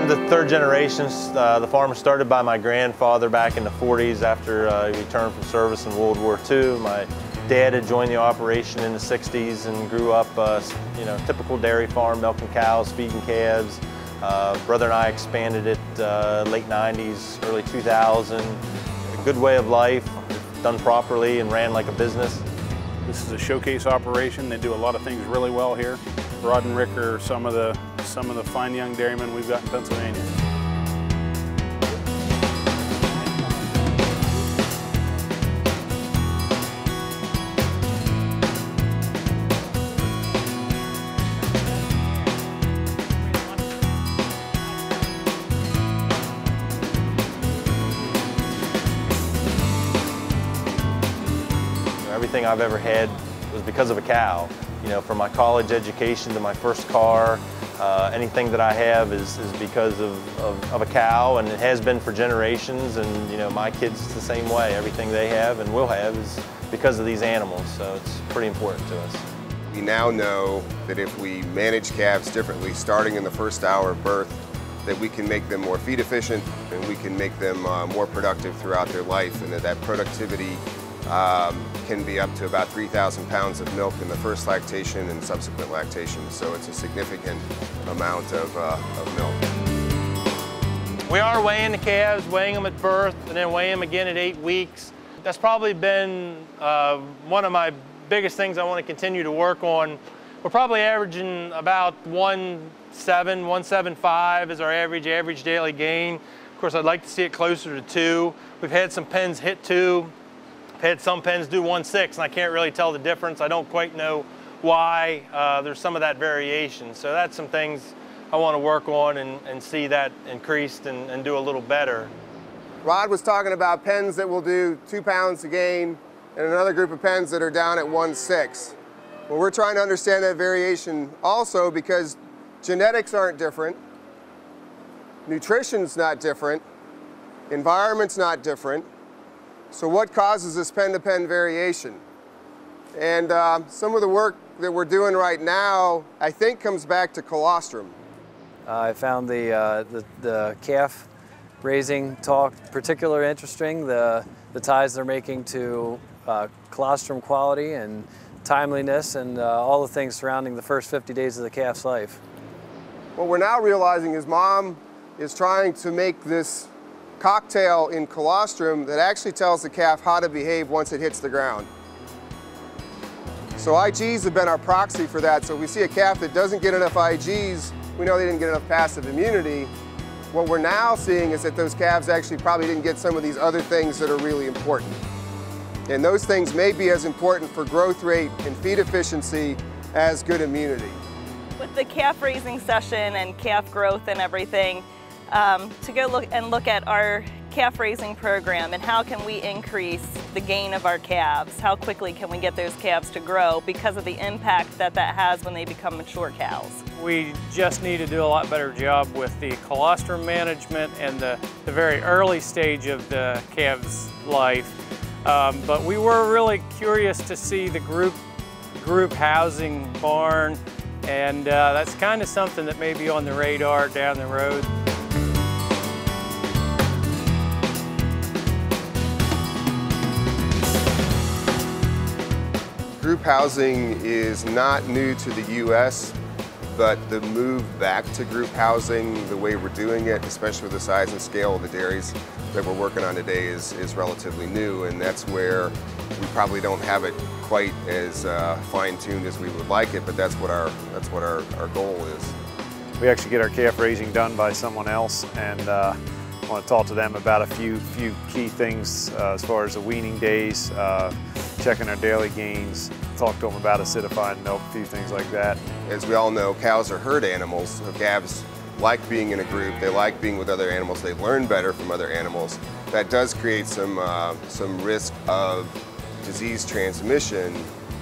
I'm the third generation. The farm was started by my grandfather back in the 40s after he returned from service in World War II. My dad had joined the operation in the 60s and grew up, typical dairy farm, milking cows, feeding calves. Brother and I expanded it late 90s, early 2000. A good way of life, done properly and ran like a business. This is a showcase operation. They do a lot of things really well here. Rod and Rick are some of the fine young dairymen we've got in Pennsylvania. Everything I've ever had was because of a cow. From my college education to my first car, anything that I have is because of a cow, and it has been for generations, and my kids, it's the same way. Everything they have and will have is because of these animals, so it's pretty important to us. We now know that if we manage calves differently, starting in the first hour of birth, that we can make them more feed efficient and we can make them more productive throughout their life, and that productivity can be up to about 3,000 pounds of milk in the first lactation and subsequent lactation. So it's a significant amount of milk. We are weighing the calves, weighing them at birth, and then weighing them again at 8 weeks. That's probably been one of my biggest things I want to continue to work on. We're probably averaging about 1.7, 1.75 is our average daily gain. Of course, I'd like to see it closer to 2. We've had some pens hit 2. I've had some pens do 1.6, and I can't really tell the difference. I don't quite know why. There's some of that variation. So that's some things I want to work on and see that increased and do a little better. Rod was talking about pens that will do 2 pounds a gain and another group of pens that are down at 1.6. Well, we're trying to understand that variation also because genetics aren't different, nutrition's not different, environment's not different. So what causes this pen-to-pen variation? And some of the work that we're doing right now, I think, comes back to colostrum. I found the calf raising talk particularly interesting. The ties they're making to colostrum quality and timeliness and all the things surrounding the first 50 days of the calf's life. What we're now realizing is Mom is trying to make this cocktail in colostrum that actually tells the calf how to behave once it hits the ground. So IGs have been our proxy for that. So if we see a calf that doesn't get enough IGs, we know they didn't get enough passive immunity. What we're now seeing is that those calves actually probably didn't get some of these other things that are really important. And those things may be as important for growth rate and feed efficiency as good immunity. With the calf raising session and calf growth and everything, to go look at our calf raising program and how can we increase the gain of our calves, how quickly can we get those calves to grow because of the impact that has when they become mature cows. We just need to do a lot better job with the colostrum management and the very early stage of the calf's life. But we were really curious to see the group housing barn, and that's kind of something that may be on the radar down the road. Group housing is not new to the U.S., but the move back to group housing, the way we're doing it, especially with the size and scale of the dairies that we're working on today is relatively new, and that's where we probably don't have it quite as fine-tuned as we would like it, but that's what our goal is. We actually get our calf raising done by someone else, and I want to talk to them about a few key things as far as the weaning days, checking their daily gains, talk to them about acidifying milk, a few things like that. As we all know, cows are herd animals. So calves like being in a group, they like being with other animals, they learn better from other animals. That does create some risk of disease transmission,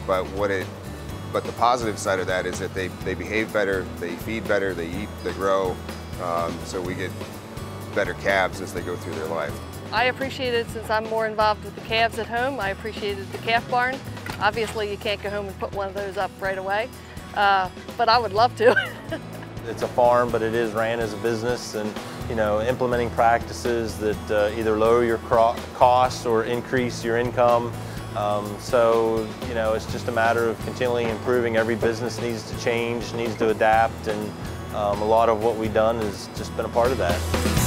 but the positive side of that is that they behave better, they feed better, they eat, they grow, so we get better calves as they go through their life. I appreciate it since I'm more involved with the calves at home. I appreciated the calf barn. Obviously you can't go home and put one of those up right away, but I would love to. it's a farm, but it is ran as a business, and you know, implementing practices that either lower your costs or increase your income. So, you know, it's just a matter of continually improving. Every business needs to change, needs to adapt, and a lot of what we've done has just been a part of that.